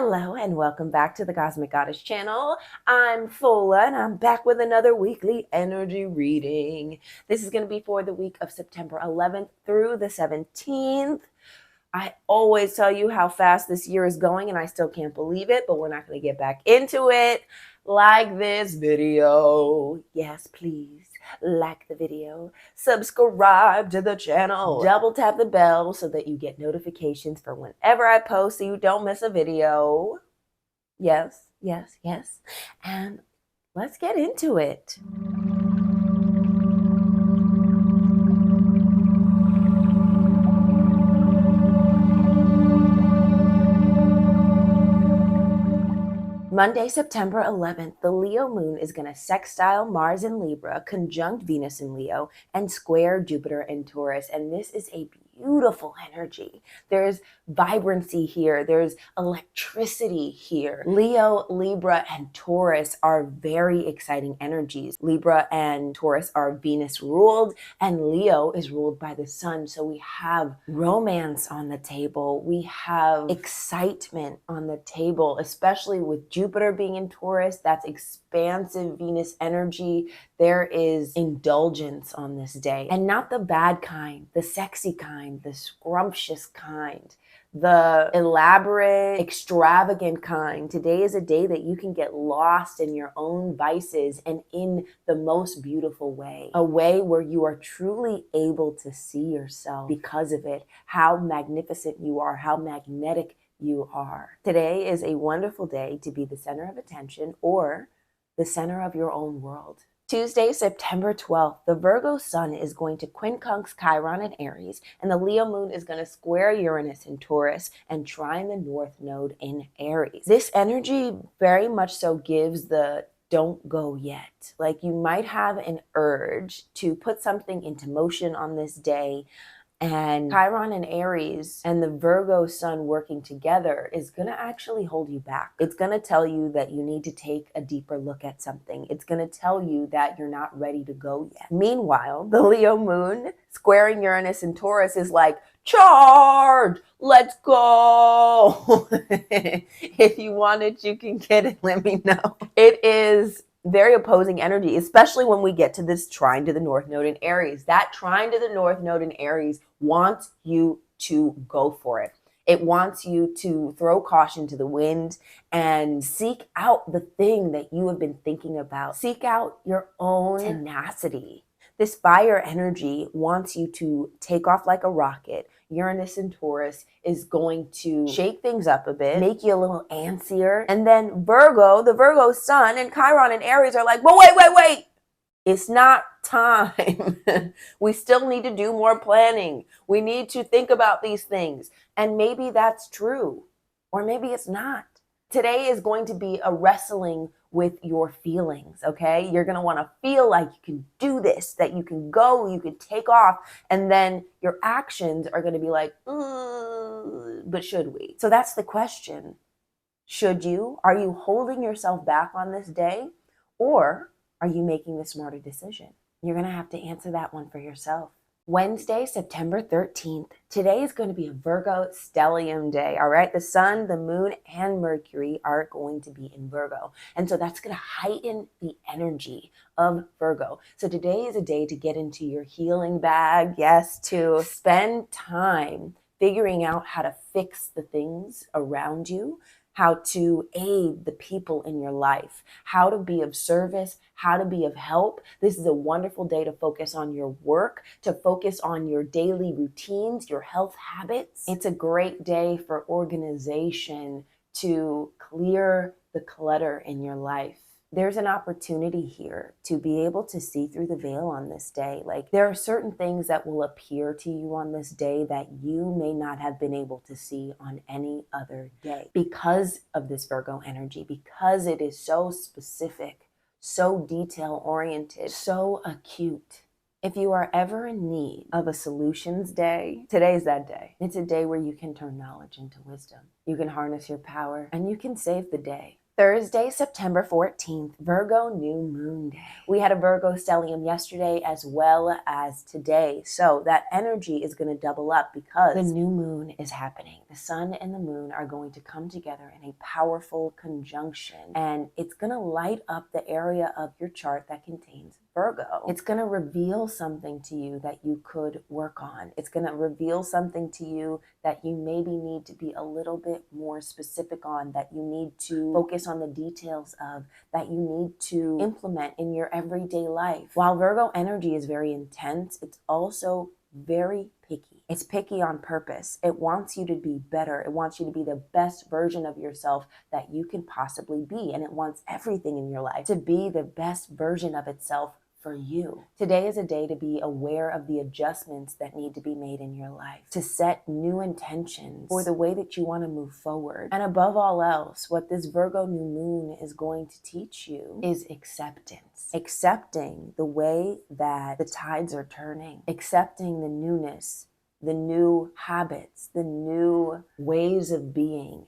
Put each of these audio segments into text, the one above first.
Hello and welcome back to the Cosmic Goddess channel. I'm Fola and I'm back with another weekly energy reading. This is going to be for the week of September 11th through the 17th. I always tell you how fast this year is going and I still can't believe it, but we're not going to get back into it. Like this video. Yes, please. Like the video, subscribe to the channel, double tap the bell so that you get notifications for whenever I post so you don't miss a video. Yes, yes, yes. And let's get into it. Monday, September 11th, the Leo moon is going to sextile Mars in Libra, conjunct Venus in Leo, and square Jupiter in Taurus. And this is a beautiful energy. There's vibrancy here. There's electricity here. Leo, Libra, and Taurus are very exciting energies. Libra and Taurus are Venus ruled, and Leo is ruled by the sun. So we have romance on the table. We have excitement on the table, especially with Jupiter being in Taurus. That's expansive Venus energy. There is indulgence on this day, and not the bad kind, the sexy kind, the scrumptious kind, the elaborate, extravagant kind. Today is a day that you can get lost in your own vices and in the most beautiful way, a way where you are truly able to see yourself because of it, how magnificent you are, how magnetic you are. Today is a wonderful day to be the center of attention or the center of your own world. Tuesday, September 12th, the Virgo sun is going to quincunx Chiron in Aries, and the Leo moon is going to square Uranus in Taurus and trine the North Node in Aries. This energy very much so gives the don't go yet. Like you might have an urge to put something into motion on this day, and Chiron and Aries and the Virgo sun working together is going to actually hold you back. It's going to tell you that you need to take a deeper look at something. It's going to tell you that you're not ready to go yet. Meanwhile, the Leo moon squaring Uranus and Taurus is like, charge, let's go. If you want it, you can get it. Let me know. It is very opposing energy, especially when we get to this trine to the North Node in Aries. That trine to the North Node in Aries wants you to go for it. It wants you to throw caution to the wind and seek out the thing that you have been thinking about. Seek out your own tenacity. This fire energy wants you to take off like a rocket. Uranus and Taurus is going to shake things up a bit, make you a little antsier. And then Virgo, the Virgo sun, and Chiron and Aries are like, but wait. It's not time. We still need to do more planning. We need to think about these things. And maybe that's true, or maybe it's not. Today is going to be a wrestling with your feelings, okay? You're going to want to feel like you can do this, that you can go, you can take off, and then your actions are going to be like, but should we? So that's the question. Should you? Are you holding yourself back on this day, or are you making the smarter decision? You're going to have to answer that one for yourself. Wednesday, September 13th. Today is going to be a Virgo stellium day, all right? The sun, the moon, and Mercury are going to be in Virgo. And so that's going to heighten the energy of Virgo. So today is a day to get into your healing bag, yes, to spend time figuring out how to fix the things around you, how to aid the people in your life, how to be of service, how to be of help. This is a wonderful day to focus on your work, to focus on your daily routines, your health habits. It's a great day for organization, to clear the clutter in your life. There's an opportunity here to be able to see through the veil on this day. Like there are certain things that will appear to you on this day that you may not have been able to see on any other day because of this Virgo energy, because it is so specific, so detail oriented, so acute. If you are ever in need of a solutions day, today's that day. It's a day where you can turn knowledge into wisdom. You can harness your power and you can save the day. Thursday, September 14th, Virgo New Moon Day. We had a Virgo stellium yesterday as well as today. So that energy is going to double up because the new moon is happening. The sun and the moon are going to come together in a powerful conjunction, and it's going to light up the area of your chart that contains Virgo. It's going to reveal something to you that you could work on. It's going to reveal something to you that you maybe need to be a little bit more specific on, that you need to focus on the details of, that you need to implement in your everyday life. While Virgo energy is very intense, it's also very picky. It's picky on purpose. It wants you to be better. It wants you to be the best version of yourself that you can possibly be. And it wants everything in your life to be the best version of itself for you. Today is a day to be aware of the adjustments that need to be made in your life, to set new intentions for the way that you want to move forward. And above all else, what this Virgo new moon is going to teach you is acceptance. Accepting the way that the tides are turning, accepting the newness, the new habits, the new ways of being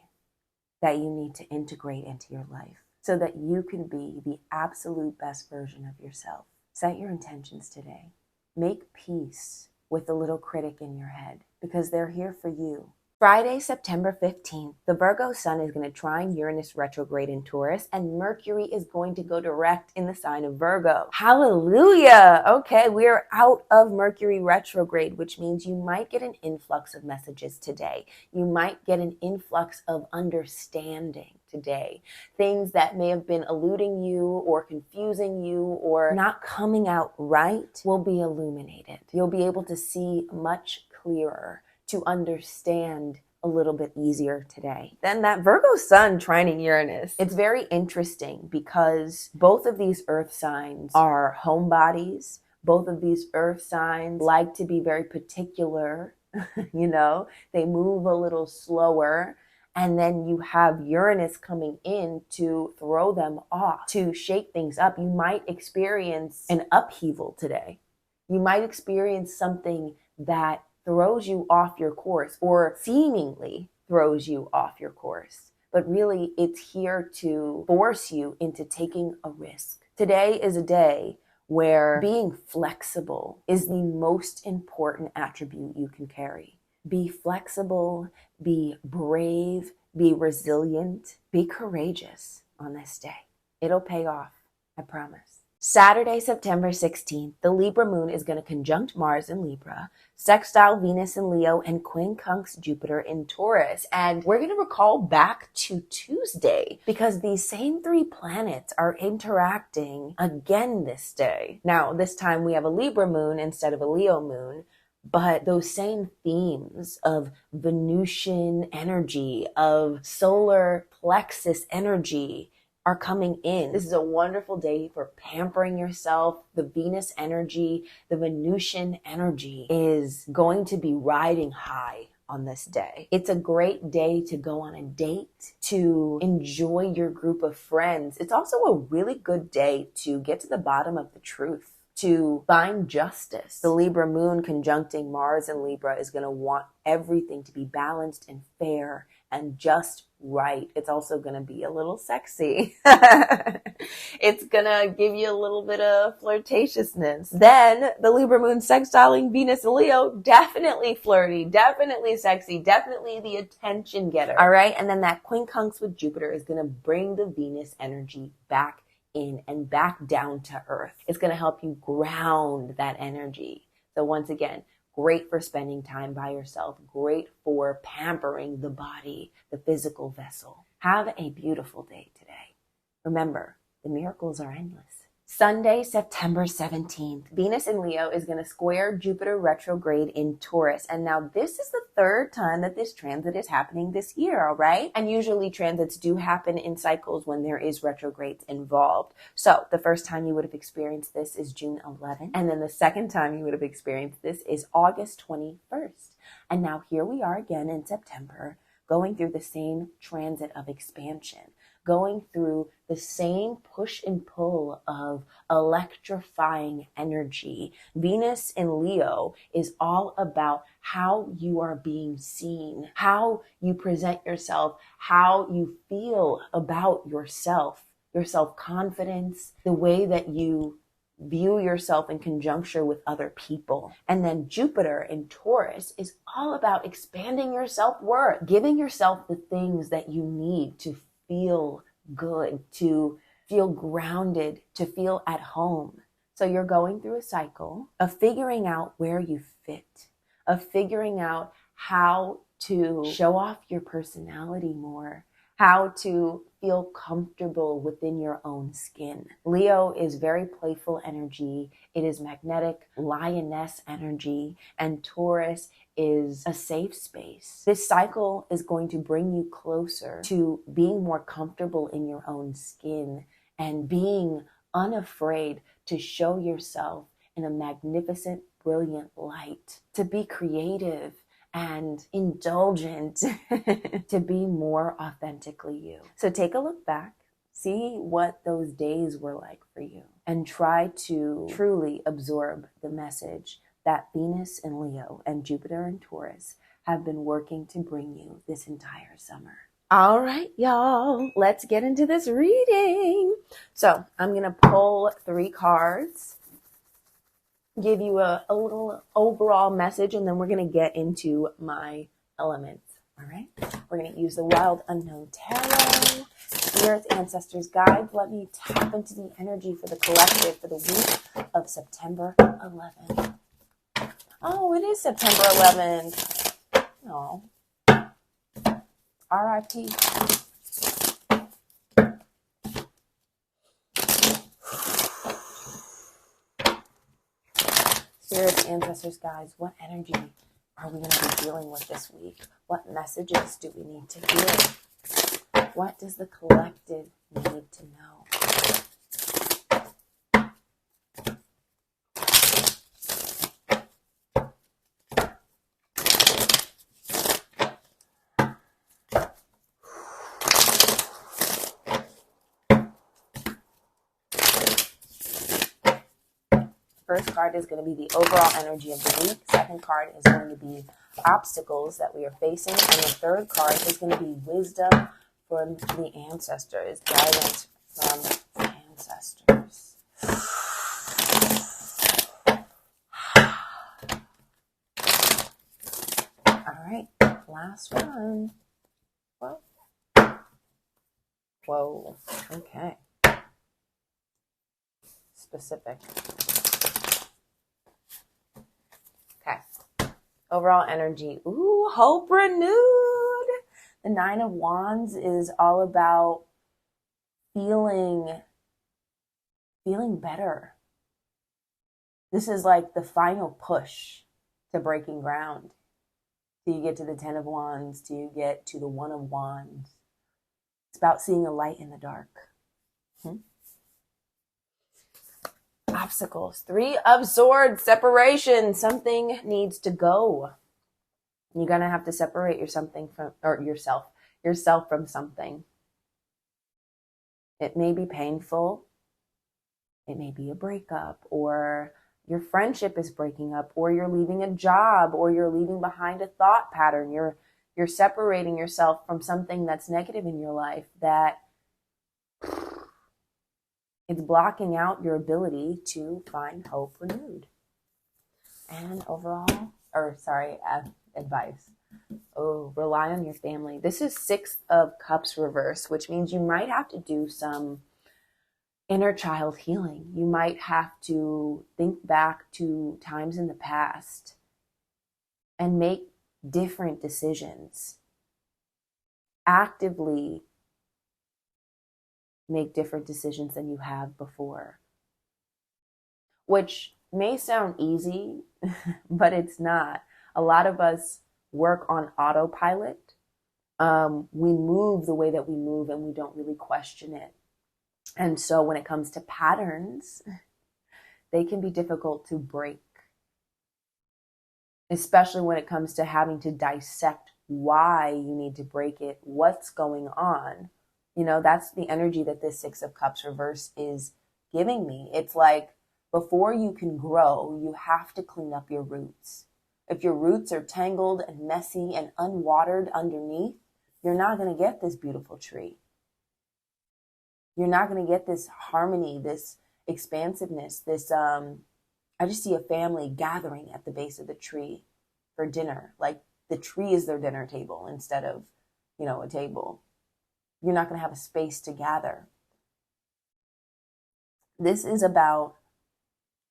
that you need to integrate into your life so that you can be the absolute best version of yourself. Set your intentions today. Make peace with the little critic in your head because they're here for you. Friday, September 15th, the Virgo sun is going to trine Uranus retrograde in Taurus, and Mercury is going to go direct in the sign of Virgo. Hallelujah! Okay, we're out of Mercury retrograde, which means you might get an influx of messages today. You might get an influx of understanding today. Things that may have been eluding you or confusing you or not coming out right will be illuminated. You'll be able to see much clearer, to understand a little bit easier today. Then that Virgo sun trining Uranus. It's very interesting because both of these earth signs are homebodies. Both of these earth signs like to be very particular. You know, they move a little slower. And then you have Uranus coming in to throw them off, to shake things up. You might experience an upheaval today. You might experience something that throws you off your course or seemingly throws you off your course. But really, it's here to force you into taking a risk. Today is a day where being flexible is the most important attribute you can carry. Be flexible, be brave, be resilient, be courageous on this day. It'll pay off, I promise. Saturday, September 16th, the Libra moon is going to conjunct Mars in Libra, sextile Venus in Leo, and quincunx Jupiter in Taurus. And we're going to recall back to Tuesday because these same three planets are interacting again this day. Now, this time we have a Libra moon instead of a Leo moon, but those same themes of Venusian energy, of solar plexus energy, are coming in. This is a wonderful day for pampering yourself. The Venus energy, the Venusian energy is going to be riding high on this day. It's a great day to go on a date, to enjoy your group of friends. It's also a really good day to get to the bottom of the truth, to find justice. The Libra moon conjuncting Mars in Libra is going to want everything to be balanced and fair and just right. It's also going to be a little sexy. It's going to give you a little bit of flirtatiousness. Then the Libra moon sextiling Venus and Leo, definitely flirty, definitely sexy, definitely the attention getter. All right. And then that quincunx with Jupiter is going to bring the Venus energy back in and back down to earth. It's going to help you ground that energy. So once again, great for spending time by yourself, great for pampering the body, the physical vessel. Have a beautiful day today. Remember, the miracles are endless. Sunday, September 17th, Venus in Leo is going to square Jupiter retrograde in Taurus. And now this is the third time that this transit is happening this year, all right? And usually transits do happen in cycles when there is retrogrades involved. So the first time you would have experienced this is June 11th. And then the second time you would have experienced this is August 21st. And now here we are again in September, going through the same transit of expansion, going through the same push and pull of electrifying energy. Venus in Leo is all about how you are being seen, how you present yourself, how you feel about yourself, your self-confidence, the way that you view yourself in conjunction with other people. And then Jupiter in Taurus is all about expanding your self-worth, giving yourself the things that you need to feel good, to feel grounded, to feel at home. So you're going through a cycle of figuring out where you fit, of figuring out how to show off your personality more, how to feel comfortable within your own skin. Leo is very playful energy. It is magnetic lioness energy, and Taurus is a safe space. This cycle is going to bring you closer to being more comfortable in your own skin and being unafraid to show yourself in a magnificent, brilliant light, to be creative and indulgent, to be more authentically you. So take a look back, see what those days were like for you, and try to truly absorb the message that Venus in Leo and Jupiter in Taurus have been working to bring you this entire summer. All right, y'all, let's get into this reading. So I'm going to pull 3 cards, give you a little overall message, and then we're going to get into my elements. All right, we're going to use the Wild Unknown Tarot, Spirit, Ancestors, Guides. Let me tap into the energy for the collective for the week of September 11th. Oh, it is September 11th. Oh, R.I.P. Spirits, ancestors, guides, what energy are we going to be dealing with this week? What messages do we need to hear? What does the collective need to know? First card is going to be the overall energy of the week. Second card is going to be obstacles that we are facing. And the third card is going to be wisdom from the ancestors, guidance from the ancestors. All right, last one. Whoa, okay. Specific. Overall energy. Ooh, hope renewed. The 9 of Wands is all about feeling better. This is like the final push to breaking ground. Till you get to the 10 of Wands, till you get to the 1 of Wands. It's about seeing a light in the dark. Obstacles. 3 of Swords, separation. Something needs to go. You're going to have to separate yourself from something. It may be painful. It may be a breakup, or your friendship is breaking up, or you're leaving a job, or you're leaving behind a thought pattern. You're separating yourself from something that's negative in your life that it's blocking out your ability to find hope renewed. And advice. Oh, rely on your family. This is 6 of Cups reverse, which means you might have to do some inner child healing. You might have to think back to times in the past and make different decisions. Actively make different decisions than you have before, which may sound easy, but it's not. A lot of us work on autopilot. We move the way that we move and we don't really question it. And so when it comes to patterns, they can be difficult to break, especially when it comes to having to dissect why you need to break it, what's going on. You know, that's the energy that this Six of Cups reverse is giving me. It's like, before you can grow, you have to clean up your roots. If your roots are tangled and messy and unwatered underneath, you're not going to get this beautiful tree. You're not going to get this harmony, this expansiveness, this, I just see a family gathering at the base of the tree for dinner. Like the tree is their dinner table instead of, you know, a table. You're not going to have a space to gather. This is about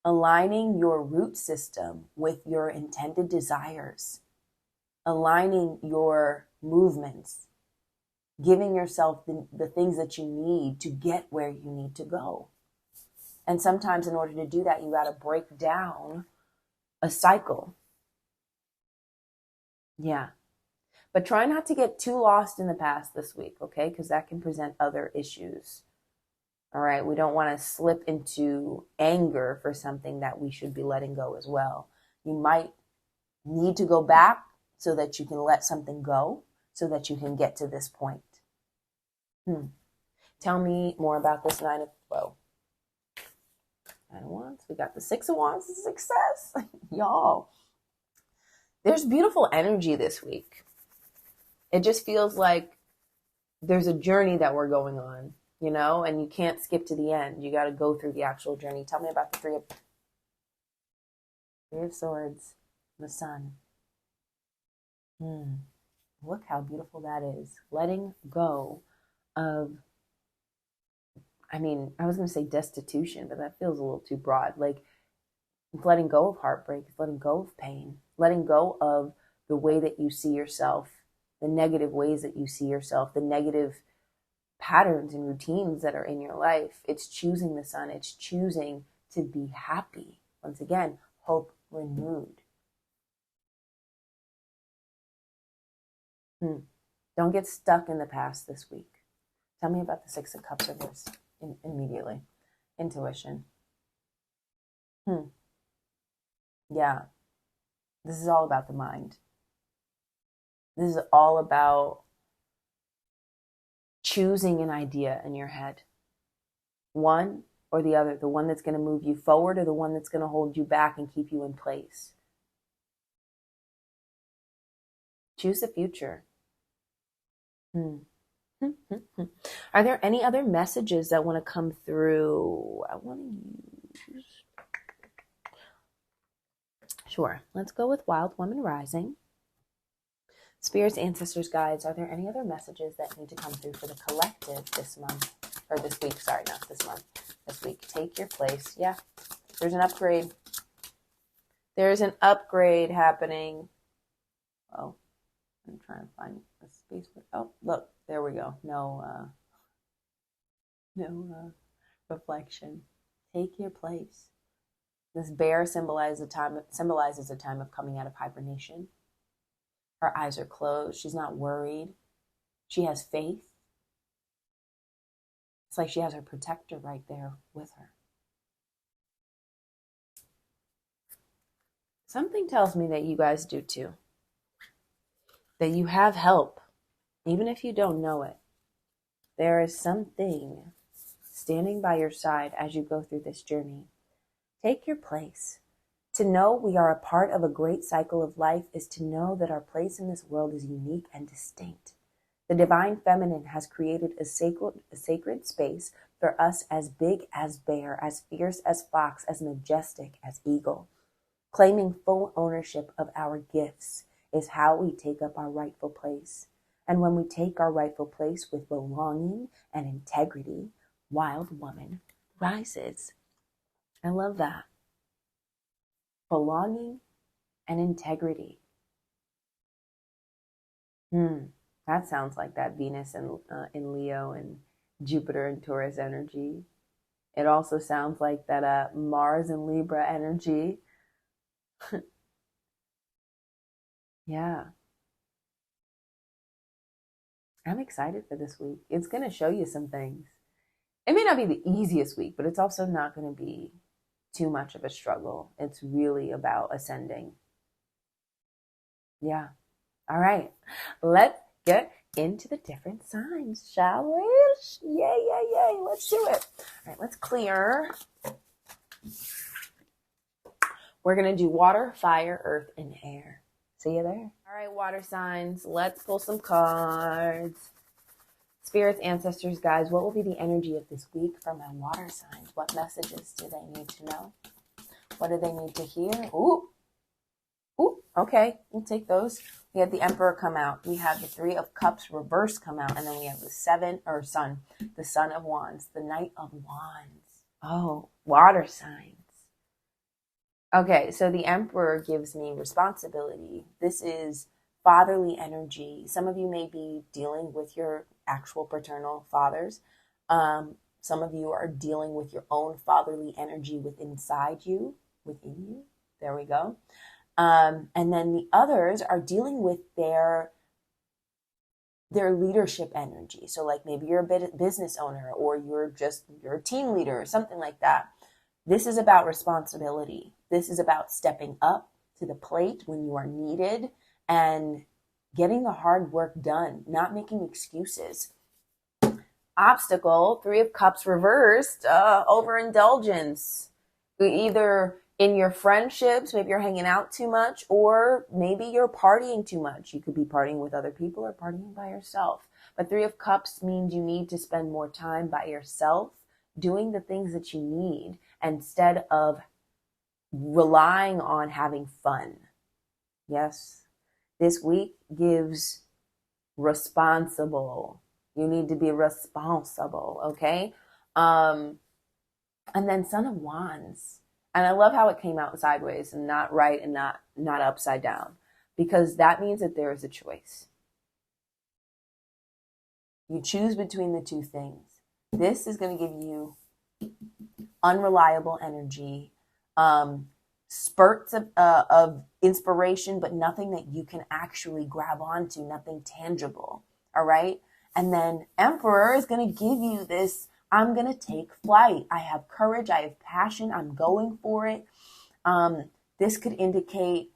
aligning your root system with your intended desires, aligning your movements, giving yourself the things that you need to get where you need to go. And sometimes in order to do that, you got to break down a cycle. Yeah. But try not to get too lost in the past this week, okay? Because that can present other issues. All right, we don't want to slip into anger for something that we should be letting go as well. You might need to go back so that you can let something go, so that you can get to this point. Tell me more about this Nine of Wands. We got the Six of Wands, success. Y'all, there's beautiful energy this week. It just feels like there's a journey that we're going on. You know, and you can't skip to the end. You got to go through the actual journey. Tell me about the Three of Swords, the Sun. Look how beautiful that is. Letting go of, I mean, I was going to say destitution, but that feels a little too broad. Like letting go of heartbreak, letting go of pain, letting go of the way that you see yourself, the negative ways that you see yourself, the negative patterns and routines that are in your life. It's choosing the Sun. It's choosing to be happy. Once again, hope renewed. Don't get stuck in the past this week. Tell me about the Six of Cups reverse immediately. Intuition. Yeah. This is all about the mind. This is all about choosing an idea in your head, one or the other, the one that's going to move you forward or the one that's going to hold you back and keep you in place. Choose the future. Are there any other messages that want to come through? I want to use. Sure. Let's go with Wild Woman Rising. Spirits, ancestors, guides, are there any other messages that need to come through for the collective this month? Or this week, sorry, not this month. This week. Take your place. Yeah, there's an upgrade. There's an upgrade happening. Oh, I'm trying to find a space. Oh, look, there we go. No reflection. Take your place. This bear symbolizes a time of coming out of hibernation. Her eyes are closed. She's not worried. She has faith. It's like she has her protector right there with her. Something tells me that you guys do too. That you have help, even if you don't know it. There is something standing by your side as you go through this journey. Take your place. To know we are a part of a great cycle of life is to know that our place in this world is unique and distinct. The divine feminine has created a sacred space for us, as big as bear, as fierce as fox, as majestic as eagle. Claiming full ownership of our gifts is how we take up our rightful place. And when we take our rightful place with belonging and integrity, Wild Woman rises. I love that. Belonging and integrity. That sounds like that Venus in Leo and Jupiter and Taurus energy. It also sounds like that Mars and Libra energy. Yeah. I'm excited for this week. It's going to show you some things. It may not be the easiest week, but it's also not going to be too much of a struggle. It's really about ascending. Yeah. All right, let's get into the different signs, shall we? Yay, yay, yay. Let's do it. All right, let's clear. We're going to do water, fire, earth, and air. See you there. All right, water signs. Let's pull some cards. Spirits, ancestors, guides, what will be the energy of this week for my water signs? What messages do they need to know? What do they need to hear? Ooh. Ooh, okay. We'll take those. We had the Emperor come out. We had the Three of Cups reverse come out. And then we have the Sun, the Son of Wands, the Knight of Wands. Oh, water signs. Okay, so the Emperor gives me responsibility. This is fatherly energy. Some of you may be dealing with your actual paternal fathers. Some of you are dealing with your own fatherly energy within you. There we go. And then the others are dealing with their leadership energy. So like maybe you're a business owner, or you're a team leader or something like that. This is about responsibility. This is about stepping up to the plate when you are needed and getting the hard work done, not making excuses. Obstacle, Three of Cups reversed, overindulgence. Either in your friendships, maybe you're hanging out too much, or maybe you're partying too much. You could be partying with other people or partying by yourself. But Three of Cups means you need to spend more time by yourself doing the things that you need instead of relying on having fun. Yes, this week gives responsible. You need to be responsible, okay? And then Son of Wands. And I love how it came out sideways and not right and not upside down, because that means that there is a choice. You choose between the two things. This is going to give you unreliable energy, spurts of inspiration, but nothing that you can actually grab onto, nothing tangible. All right. And then Emperor is going to give you this, I'm going to take flight. I have courage. I have passion. I'm going for it. This could indicate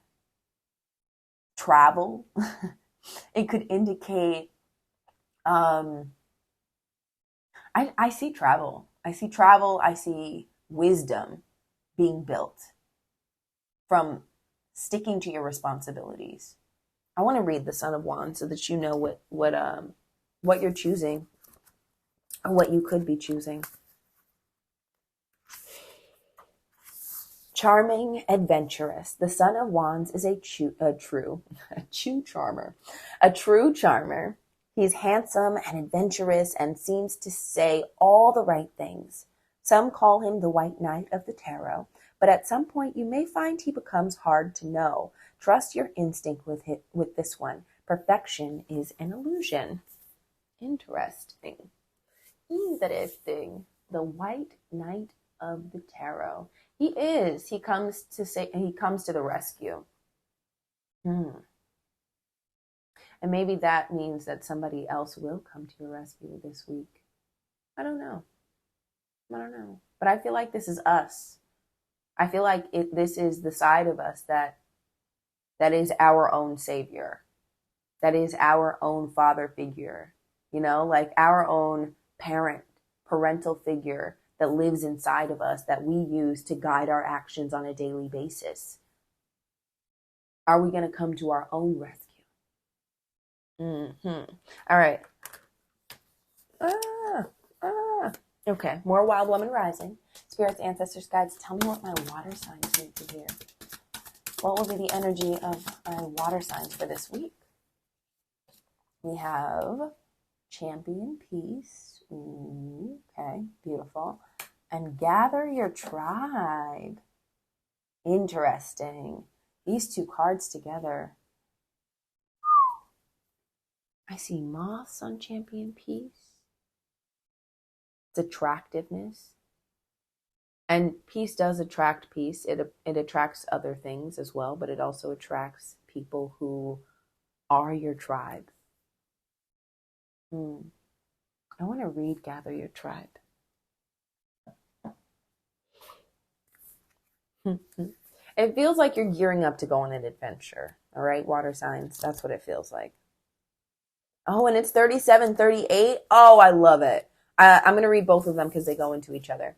travel. It could indicate, I see travel. I see travel. I see wisdom being built from sticking to your responsibilities. I want to read the Son of Wands so that you know what you're choosing, or what you could be choosing. Charming, adventurous. The Son of Wands is a true charmer. He's handsome and adventurous and seems to say all the right things. Some call him the White Knight of the Tarot, but at some point you may find he becomes hard to know. Trust your instinct with this one. Perfection is an illusion. Interesting. The White Knight of the Tarot. He comes to the rescue. And maybe that means that somebody else will come to your rescue this week. I don't know. But I feel like this is us. I feel like this is the side of us that is our own savior. That is our own father figure. Like our own parental figure that lives inside of us that we use to guide our actions on a daily basis. Are we going to come to our own rescue? All right. Okay, more Wild Woman Rising. Spirits, ancestors, guides, tell me what my water signs need to hear. What will be the energy of my water signs for this week? We have Champion Peace. Ooh, okay, beautiful. And Gather Your Tribe. Interesting. These two cards together. I see moths on Champion Peace. It's attractiveness. And peace does attract peace. It attracts other things as well, but it also attracts people who are your tribe. I want to read Gather Your Tribe. It feels like you're gearing up to go on an adventure. All right, water signs. That's what it feels like. Oh, and it's 37:38. Oh, I love it. I'm going to read both of them because they go into each other.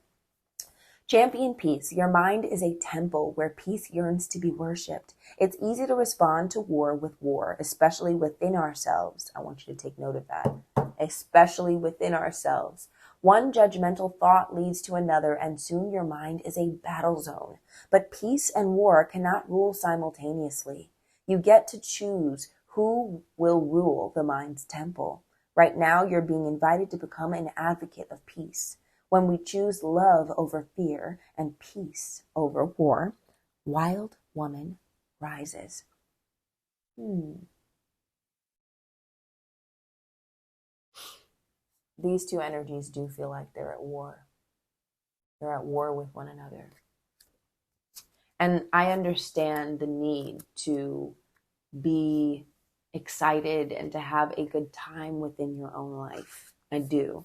Champion peace. Your mind is a temple where peace yearns to be worshipped. It's easy to respond to war with war, especially within ourselves. I want you to take note of that. Especially within ourselves. One judgmental thought leads to another, and soon your mind is a battle zone. But peace and war cannot rule simultaneously. You get to choose who will rule the mind's temple. Right now, you're being invited to become an advocate of peace. When we choose love over fear and peace over war, wild woman rises. These two energies do feel like they're at war. They're at war with one another. And I understand the need to be excited and to have a good time within your own life. I do.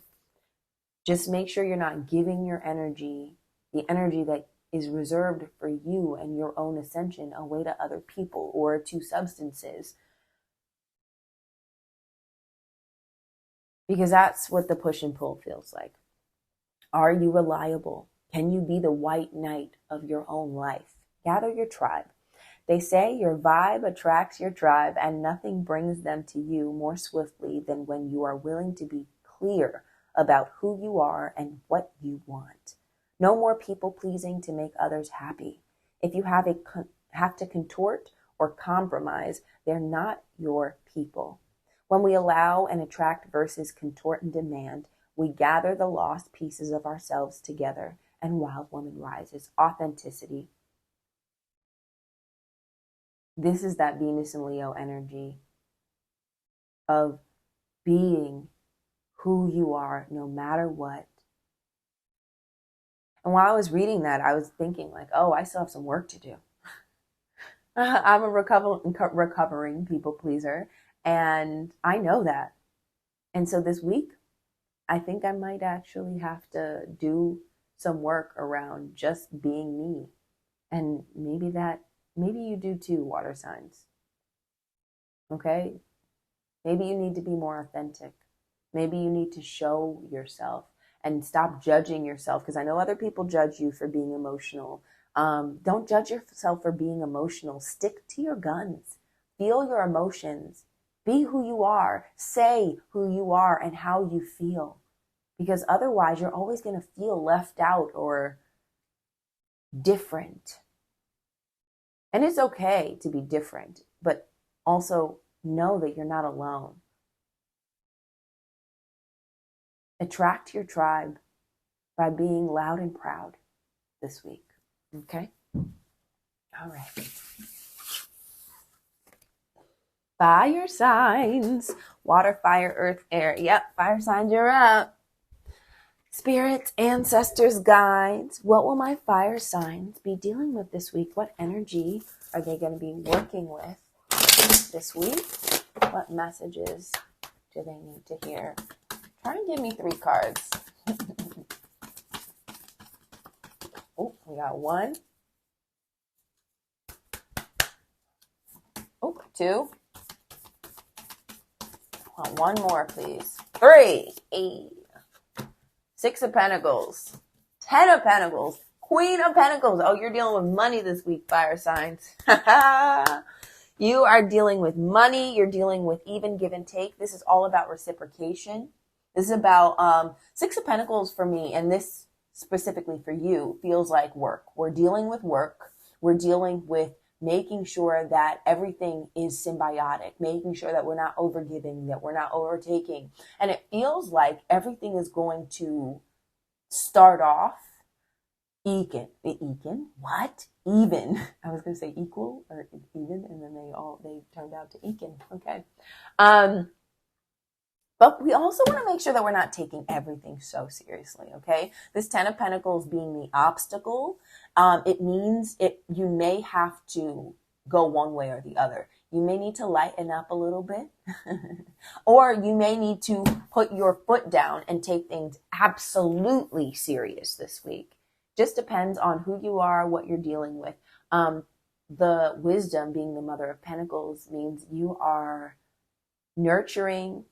Just make sure you're not giving your energy, the energy that is reserved for you and your own ascension, away to other people or to substances. Because that's what the push and pull feels like. Are you reliable? Can you be the white knight of your own life? Gather your tribe. They say your vibe attracts your tribe, and nothing brings them to you more swiftly than when you are willing to be clear about who you are and what you want. No more people pleasing to make others happy. If you have to contort or compromise, they're not your people. When we allow and attract versus contort and demand, we gather the lost pieces of ourselves together, and wild woman rises. Authenticity. This is that Venus and Leo energy of being who you are no matter what. And while I was reading that, I was thinking like, oh, I still have some work to do. I'm a recovering people pleaser, and I know that. And so this week, I think I might actually have to do some work around just being me. And maybe you do too, water signs. Okay? Maybe you need to be more authentic. Maybe you need to show yourself and stop judging yourself, because I know other people judge you for being emotional. Don't judge yourself for being emotional. Stick to your guns. Feel your emotions. Be who you are. Say who you are and how you feel. Because otherwise, you're always going to feel left out or different. And it's okay to be different, but also know that you're not alone. Attract your tribe by being loud and proud this week. Okay? All right. Fire signs. Water, fire, earth, air. Yep, fire signs, you're up. Spirits, ancestors, guides. What will my fire signs be dealing with this week? What energy are they going to be working with this week? What messages do they need to hear? Try and give me 3 cards. Oh, we got 1. Oh, 2. I want 1 more, please. 3. 6 of Pentacles. 10 of Pentacles. Queen of Pentacles. Oh, you're dealing with money this week, fire signs. You are dealing with money. You're dealing with even give and take. This is all about reciprocation. This is about 6 of Pentacles for me, and this specifically for you feels like work. We're dealing with work. We're dealing with making sure that everything is symbiotic, making sure that we're not overgiving, that we're not overtaking. And it feels like everything is going to start off even. I was going to say equal or even, and then they turned out to even. Okay. But we also want to make sure that we're not taking everything so seriously, okay? This 10 of Pentacles being the obstacle, it means you may have to go one way or the other. You may need to lighten up a little bit, or you may need to put your foot down and take things absolutely serious this week. Just depends on who you are, what you're dealing with. The wisdom, being the Mother of Pentacles, means you are nurturing,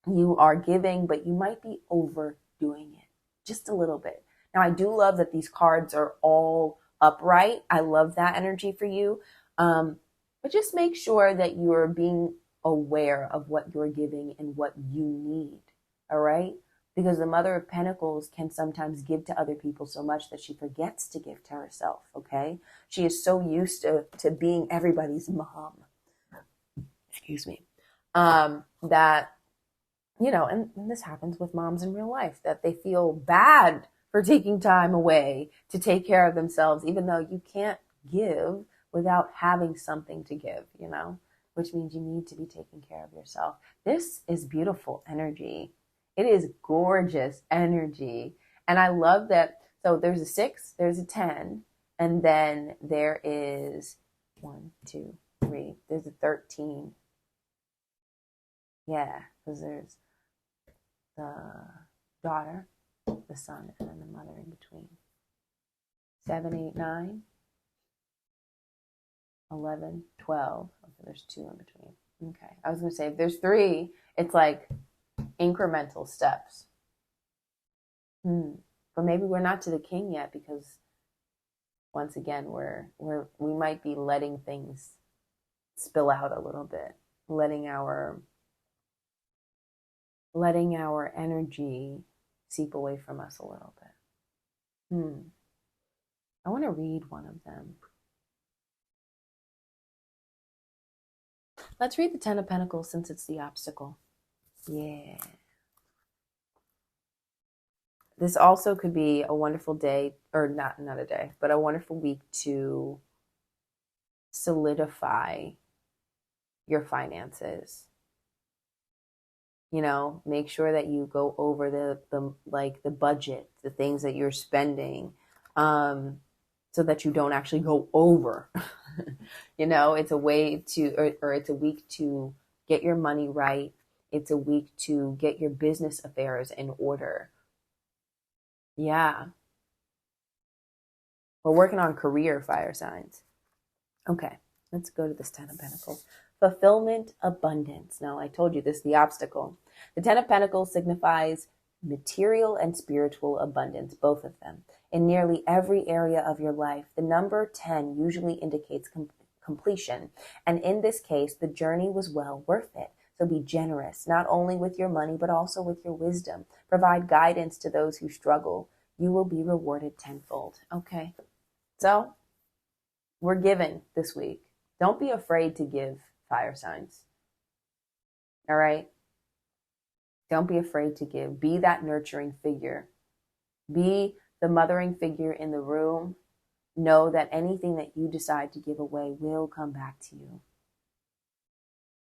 you are giving, but you might be overdoing it just a little bit. Now, I do love that these cards are all upright. I love that energy for you. But just make sure that you're being aware of what you're giving and what you need. All right? Because the Mother of Pentacles can sometimes give to other people so much that she forgets to give to herself, okay? She is so used to being everybody's mom. Excuse me. That, you know, and this happens with moms in real life, that they feel bad for taking time away to take care of themselves, even though you can't give without having something to give, you know, which means you need to be taking care of yourself. This is beautiful energy. It is gorgeous energy. And I love that. So there's a 6, there's a 10, and then there is 1, 2, 3, there's a 13. Yeah, because there's the daughter, the son, and then the mother in between. 7, 8, 9, 11, 12. Okay, there's 2 in between. Okay, I was going to say if there's 3, it's like incremental steps. But maybe we're not to the king yet, because once again, we might be letting things spill out a little bit, letting our energy seep away from us a little bit. I want to read one of them. Let's read the 10 of Pentacles since it's the obstacle. Yeah. This also could be a wonderful day, or not a day, but a wonderful week to solidify your finances. You know, make sure that you go over the budget, the things that you're spending, so that you don't actually go over. You know, it's a way to, or it's a week to get your money right. It's a week to get your business affairs in order. Yeah. We're working on career, fire signs. Okay, let's go to this 10 of Pentacles. Fulfillment, abundance. Now, I told you this, the obstacle. The 10 of Pentacles signifies material and spiritual abundance, both of them. In nearly every area of your life, the number 10 usually indicates completion. And in this case, the journey was well worth it. So be generous, not only with your money, but also with your wisdom. Provide guidance to those who struggle. You will be rewarded tenfold. Okay, so we're giving this week. Don't be afraid to give, fire signs. All right? Don't be afraid to give. Be that nurturing figure. Be the mothering figure in the room. Know that anything that you decide to give away will come back to you.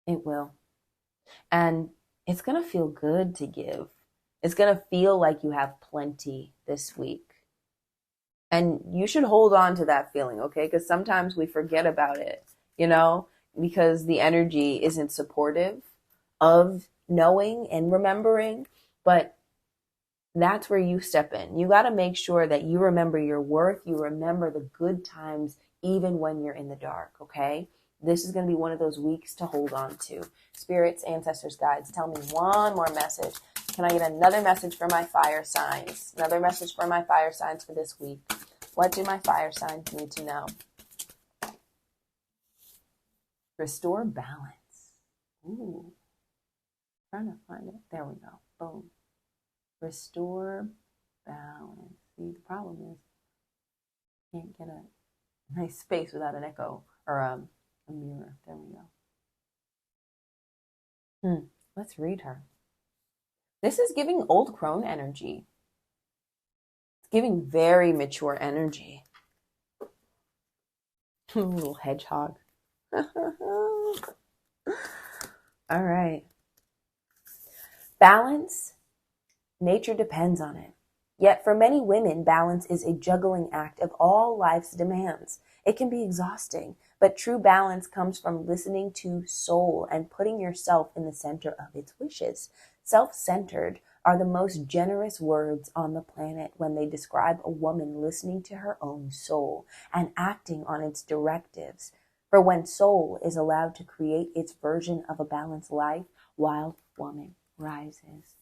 It will. And it's going to feel good to give. It's going to feel like you have plenty this week. And you should hold on to that feeling, okay? Because sometimes we forget about it, you know, because the energy isn't supportive of knowing and remembering. But that's where you step in. You got to make sure that you remember your worth. You remember the good times, even when you're in the dark, okay? This is going to be one of those weeks to hold on to. Spirits, ancestors, guides, tell me one more message. Can I get another message for my fire signs? Another message for my fire signs for this week. What do my fire signs need to know? Restore balance. Ooh. Trying to find it. There we go. Boom. Restore balance. See, the problem is you can't get a nice space without an echo or a mirror. There we go. Let's read her. This is giving old crone energy. It's giving very mature energy. Little hedgehog. All right. Balance. Nature depends on it. Yet for many women, balance is a juggling act of all life's demands. It can be exhausting, but true balance comes from listening to soul and putting yourself in the center of its wishes. Self-centered are the most generous words on the planet when they describe a woman listening to her own soul and acting on its directives. For when soul is allowed to create its version of a balanced life, wild woman rises.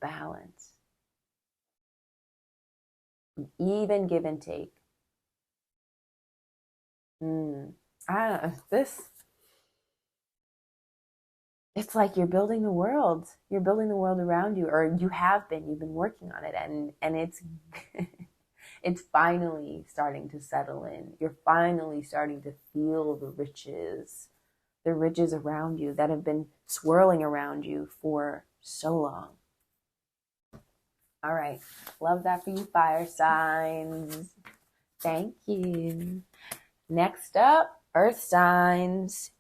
Balance. Even give and take. It's like you're building the world. You're building the world around you, or you have been. You've been working on it, and it's it's finally starting to settle in. You're finally starting to feel the riches around you that have been swirling around you for so long. All right. Love that for you, fire signs. Thank you. Next up, earth signs.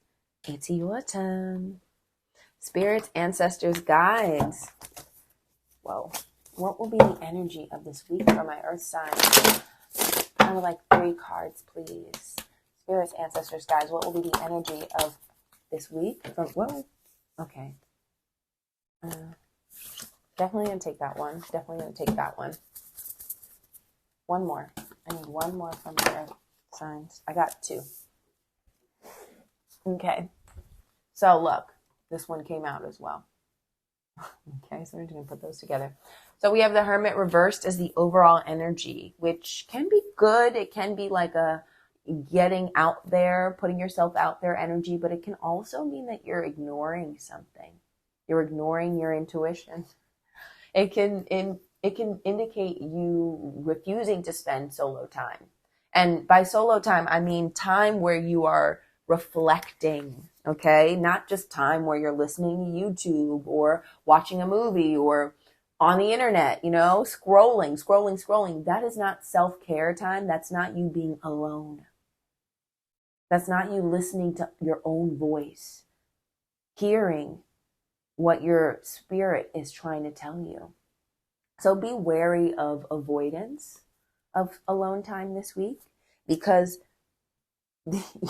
It's your turn. Spirits, ancestors, guides. Whoa. What will be the energy of this week for my earth signs? I would like 3 cards, please. Spirits, ancestors, guides. What will be the energy of this week? Whoa. Okay. Definitely going to take that one. One more. I need one more from my earth signs. I got 2. Okay. So look, this one came out as well. Okay, so we're just going to put those together. So we have the Hermit reversed as the overall energy, which can be good. It can be like a getting out there, putting yourself out there energy, but it can also mean that you're ignoring something. You're ignoring your intuition. It can indicate you refusing to spend solo time. And by solo time, I mean time where you are reflecting, okay? Not just time where you're listening to YouTube or watching a movie or on the internet, scrolling. That is not self-care time. That's not you being alone. That's not you listening to your own voice, hearing what your spirit is trying to tell you. So be wary of avoidance of alone time this week, because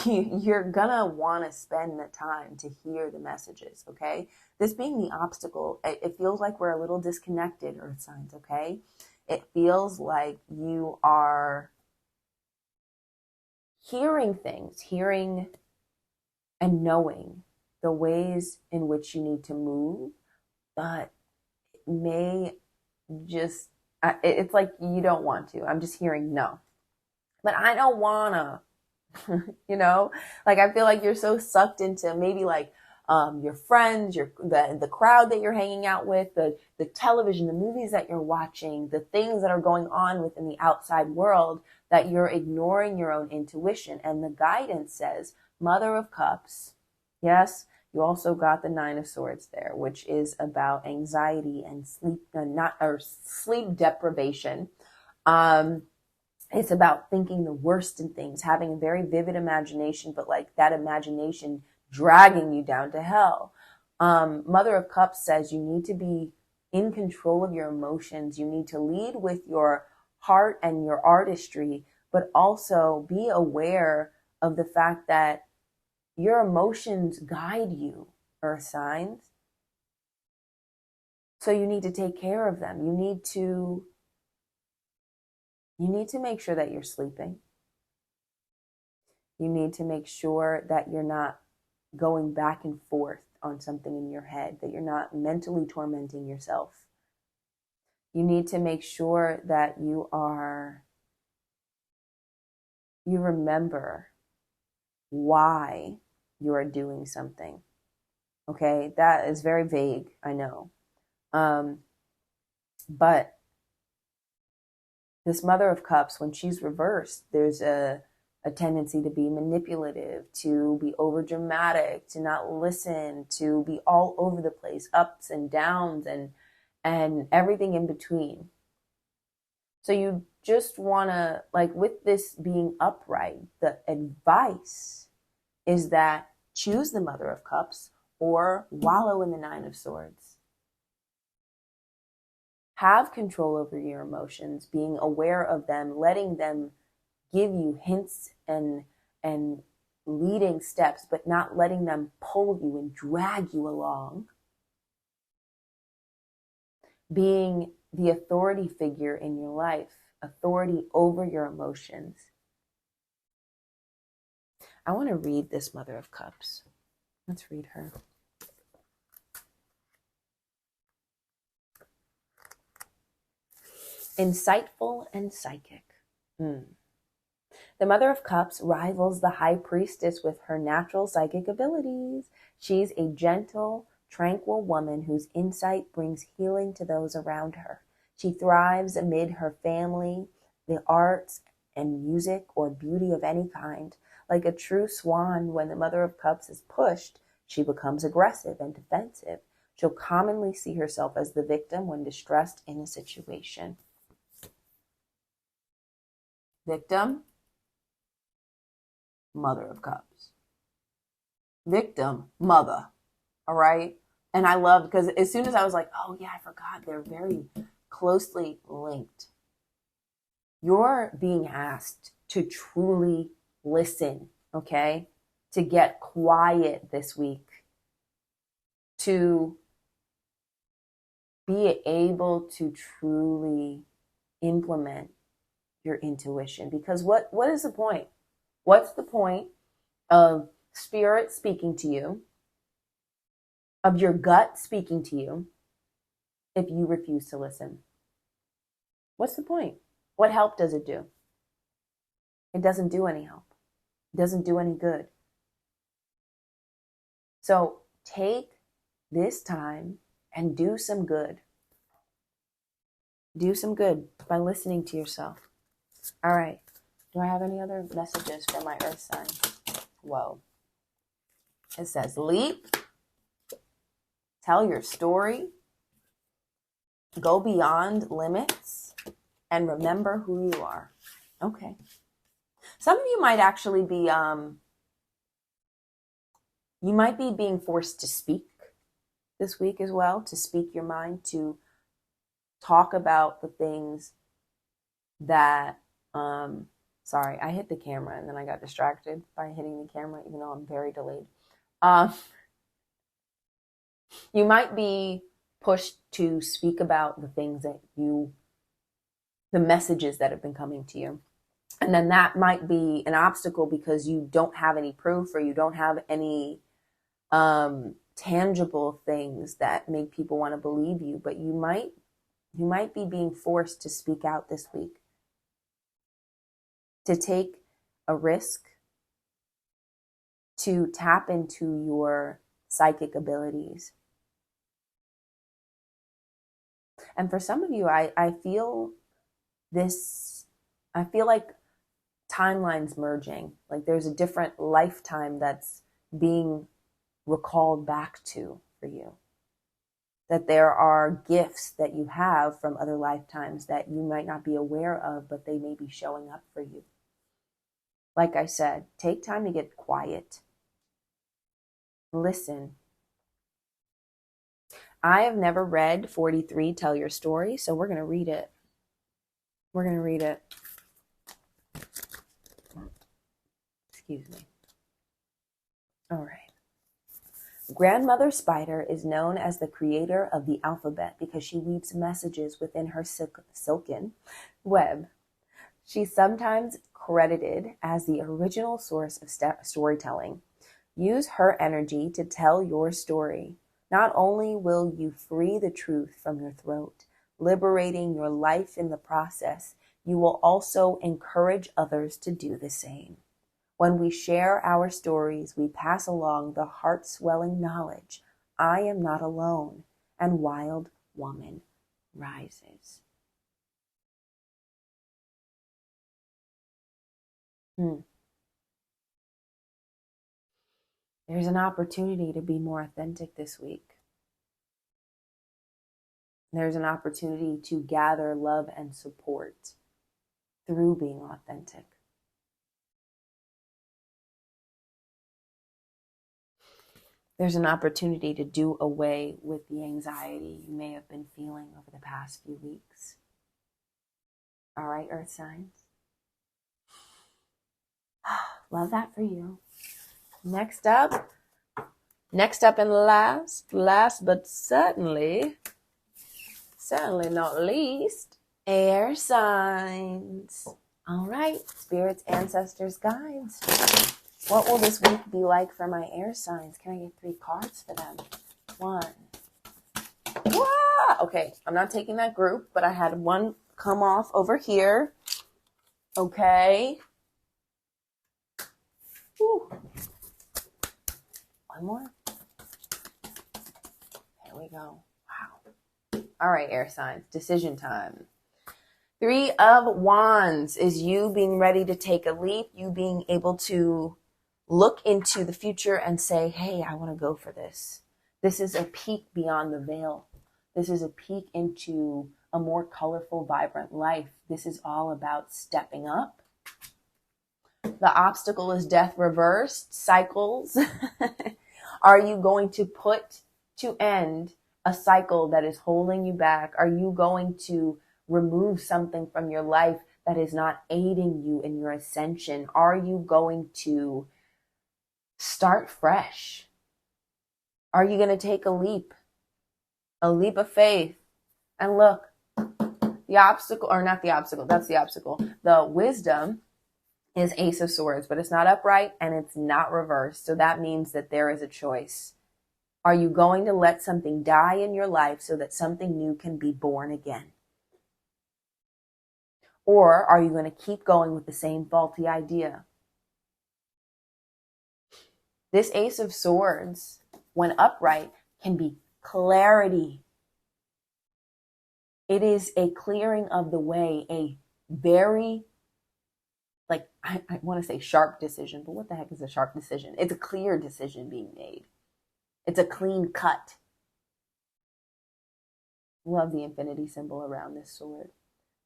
you're gonna want to spend the time to hear the messages, okay? This being the obstacle, it feels like we're a little disconnected, earth signs, okay? It feels like you are hearing things, hearing and knowing the ways in which you need to move, but it may just, it's like you don't want to. I'm just hearing no. But I don't wanna, like I feel like you're so sucked into maybe like your friends, the crowd that you're hanging out with, the television, the movies that you're watching, the things that are going on within the outside world, that you're ignoring your own intuition. And the guidance says, Mother of Cups. Yes, you also got the 9 of Swords there, which is about anxiety and sleep deprivation. It's about thinking the worst in things, having a very vivid imagination, but like that imagination dragging you down to hell. Mother of Cups says you need to be in control of your emotions. You need to lead with your heart and your artistry, but also be aware of the fact that your emotions guide you, earth signs. So you need to take care of them. You need to make sure that you're sleeping. You need to make sure that you're not going back and forth on something in your head, that you're not mentally tormenting yourself. You need to make sure that you remember why you are doing something. Okay, that is very vague, I know. But this Mother of Cups, when she's reversed, there's a tendency to be manipulative, to be overdramatic, to not listen, to be all over the place, ups and downs and everything in between. So you just want to, like with this being upright, the advice is that choose the Mother of Cups or wallow in the 9 of Swords. Have control over your emotions, being aware of them, letting them give you hints and leading steps, but not letting them pull you and drag you along. Being the authority figure in your life, authority over your emotions. I want to read this Mother of Cups. Let's read her. Insightful and psychic. The Mother of Cups rivals the High Priestess with her natural psychic abilities. She's a gentle, tranquil woman whose insight brings healing to those around her. She thrives amid her family, the arts, and music or beauty of any kind. Like a true swan, when the Mother of Cups is pushed, she becomes aggressive and defensive. She'll commonly see herself as the victim when distressed in a situation. Victim, Mother of Cups. Victim, mother. All right? And I love, because as soon as I was like, oh yeah, I forgot, they're very closely linked. You're being asked to truly listen, okay? To get quiet this week. To be able to truly implement your intuition. Because what is the point? What's the point of spirit speaking to you, of your gut speaking to you, if you refuse to listen? What's the point? What help does it do? It doesn't do any help. It doesn't do any good. So take this time and do some good. Do some good by listening to yourself. All right. Do I have any other messages for my earth sign? Whoa. It says leap, tell your story, go beyond limits, and remember who you are. Okay. Some of you might actually be, you might be being forced to speak this week as well, to speak your mind, to talk about the things that, sorry, I hit the camera and then I got distracted by hitting the camera, even though I'm very delayed. You might be pushed to speak about the things that the messages that have been coming to you. And then that might be an obstacle because you don't have any proof or you don't have any tangible things that make people want to believe you. But you might be being forced to speak out this week, to take a risk, to tap into your psychic abilities. And for some of you, I feel like timelines merging, like there's a different lifetime that's being recalled back to for you. That there are gifts that you have from other lifetimes that you might not be aware of, but they may be showing up for you. Like I said, take time to get quiet. Listen. I have never read 43, Tell Your Story, so we're going to read it. We're going to read it. Excuse me. All right. Grandmother Spider is known as the creator of the alphabet because she weaves messages within her silken web. She's sometimes credited as the original source of storytelling. Use her energy to tell your story. Not only will you free the truth from your throat, liberating your life in the process, you will also encourage others to do the same. When we share our stories, we pass along the heart-swelling knowledge, I am not alone, and wild woman rises. There's an opportunity to be more authentic this week. There's an opportunity to gather love and support through being authentic. There's an opportunity to do away with the anxiety you may have been feeling over the past few weeks. All right, Earth signs. Love that for you. Next up and last but certainly not least, air signs. All right, spirits, ancestors, guides. What will this week be like for my air signs? Can I get 3 cards for them? 1. Wah! Okay, I'm not taking that group, but I had one come off over here. Okay. Whew. One more. There we go. Wow. All right, air signs. Decision time. 3 of Wands is you being ready to take a leap, you being able to look into the future and say, hey, I want to go for this. This is a peek beyond the veil. This is a peek into a more colorful, vibrant life. This is all about stepping up. The obstacle is death reversed, cycles. Are you going to put to end a cycle that is holding you back? Are you going to remove something from your life that is not aiding you in your ascension? Are you going to start fresh? Are you going to take a leap of faith? And look, the obstacle, or not the obstacle, that's the obstacle. The wisdom is Ace of Swords, but it's not upright and it's not reversed. So that means that there is a choice. Are you going to let something die in your life so that something new can be born again? Or are you going to keep going with the same faulty idea? This Ace of Swords, when upright, can be clarity. It is a clearing of the way, a very, like, I want to say sharp decision, but what the heck is a sharp decision? It's a clear decision being made. It's a clean cut. Love the infinity symbol around this sword.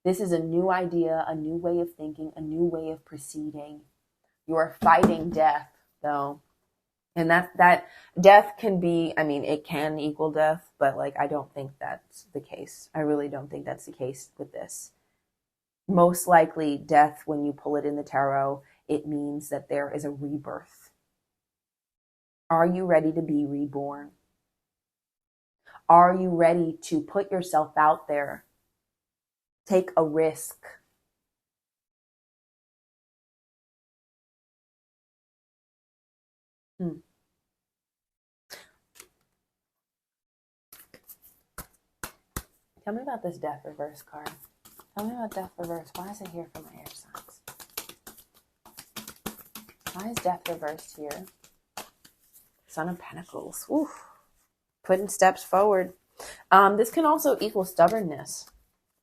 This is a new idea, a new way of thinking, a new way of proceeding. You are fighting death, though. And that death can be, I mean, it can equal death, but like, I don't think that's the case. I really don't think that's the case with this. Most likely death, when you pull it in the tarot, it means that there is a rebirth. Are you ready to be reborn? Are you ready to put yourself out there? Take a risk. Tell me about this death reverse card. Tell me about death reverse. Why is it here for my air signs? Why is death reversed here? Son of Pentacles. Oof. Putting steps forward. This can also equal stubbornness.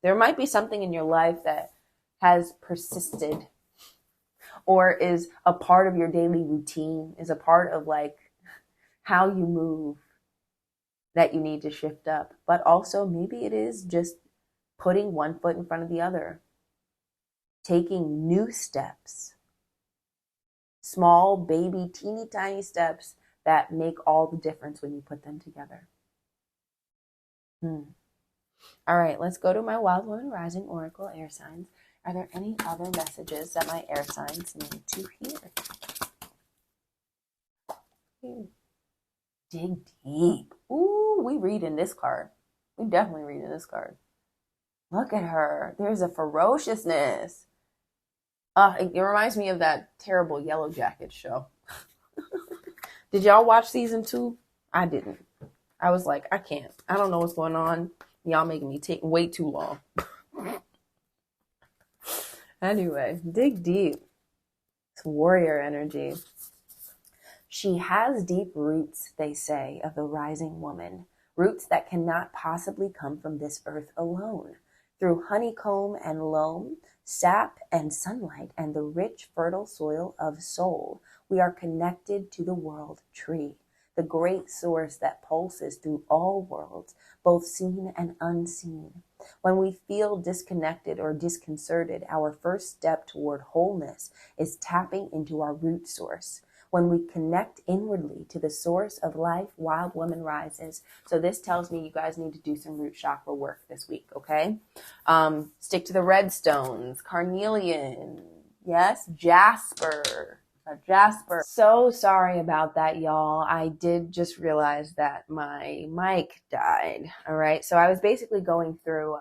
There might be something in your life that has persisted or is a part of your daily routine, is a part of like how you move that you need to shift up. But also maybe it is just putting one foot in front of the other, taking new steps, small, baby, teeny tiny steps that make all the difference when you put them together. All right, let's go to my Wild Woman Rising Oracle air signs. Are there any other messages that my air signs need to hear? Dig deep. Ooh, we reading this card. We definitely reading this card. Look at her. There's a ferociousness. It reminds me of that terrible Yellow Jackets show. Did y'all watch season 2? I didn't. I was like, I can't. I don't know what's going on. Y'all making me take way too long. Anyway, dig deep. It's warrior energy. She has deep roots, they say, of the rising woman. Roots that cannot possibly come from this earth alone. Through honeycomb and loam, sap and sunlight, and the rich, fertile soil of soul, we are connected to the world tree, the great source that pulses through all worlds, both seen and unseen. When we feel disconnected or disconcerted, our first step toward wholeness is tapping into our root source. When we connect inwardly to the source of life, Wild Woman rises. So this tells me you guys need to do some root chakra work this week, okay? Stick to the red stones, carnelian, yes, jasper, red jasper. So sorry about that, y'all. I did just realize that my mic died. All right. So I was basically going through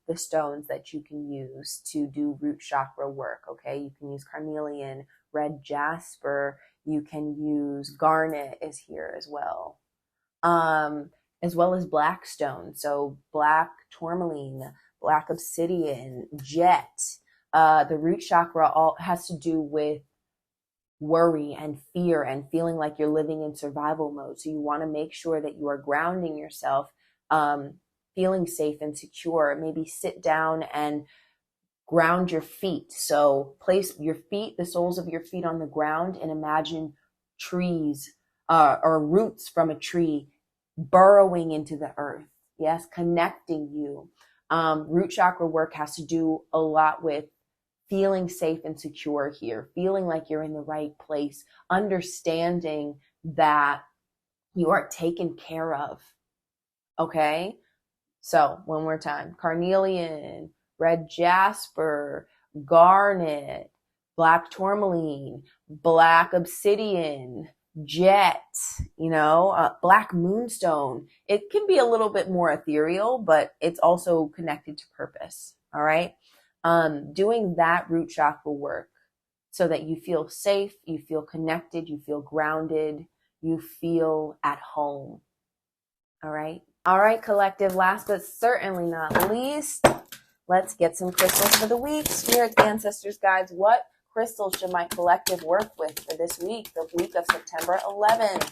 the stones that you can use to do root chakra work. Okay. You can use carnelian, red jasper. You can use garnet is here as well. As well as black stone. So black tourmaline, black obsidian, jet. The root chakra all has to do with worry and fear and feeling like you're living in survival mode. So you want to make sure that you are grounding yourself, feeling safe and secure. Maybe sit down and ground your feet. So place your feet, the soles of your feet on the ground, and imagine trees or roots from a tree burrowing into the earth. Yes, connecting you. Root chakra work has to do a lot with feeling safe and secure here, feeling like you're in the right place, understanding that you are taken care of. Okay? So, one more time. Carnelian, red jasper, garnet, black tourmaline, black obsidian, jet, black moonstone. It can be a little bit more ethereal, but it's also connected to purpose. All right. Doing that root chakra work so that you feel safe, you feel connected, you feel grounded, you feel at home. All right. All right, collective. Last but certainly not least, let's get some crystals for the week. Spirit, ancestors, guides, what crystals should my collective work with for this week, the week of September 11th?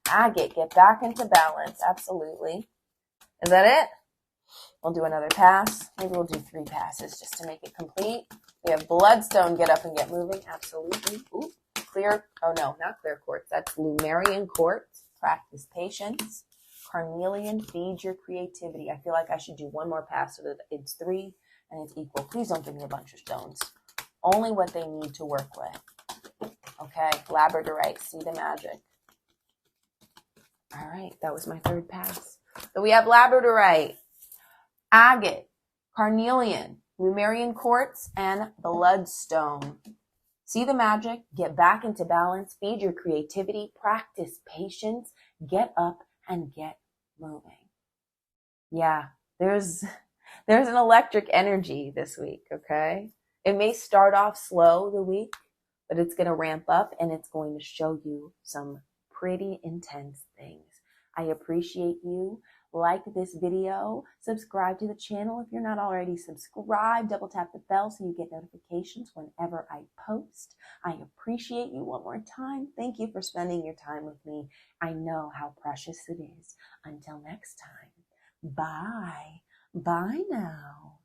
Agate, get back into balance. Absolutely. Is that it? We'll do another pass. Maybe we'll do 3 passes just to make it complete. We have bloodstone, get up and get moving. Absolutely. Ooh, clear. Oh, no, not clear quartz. That's Lumerian quartz. Practice patience. Carnelian, feed your creativity. I feel like I should do 1 more pass so that it's 3 and it's equal. Please don't give me a bunch of stones. Only what they need to work with. Okay, labradorite, see the magic. All right, that was my 3rd pass. So we have labradorite, agate, carnelian, Lumerian quartz, and bloodstone. See the magic, get back into balance, feed your creativity, practice patience, get up and get moving. Yeah, there's an electric energy this week, okay? It may start off slow the week, but it's going to ramp up and it's going to show you some pretty intense things. I appreciate you. Like this video, subscribe to the channel if you're not already subscribed, double tap the bell so you get notifications whenever I post. I appreciate you one more time. Thank you for spending your time with me. I know how precious it is. Until next time, bye. Bye now.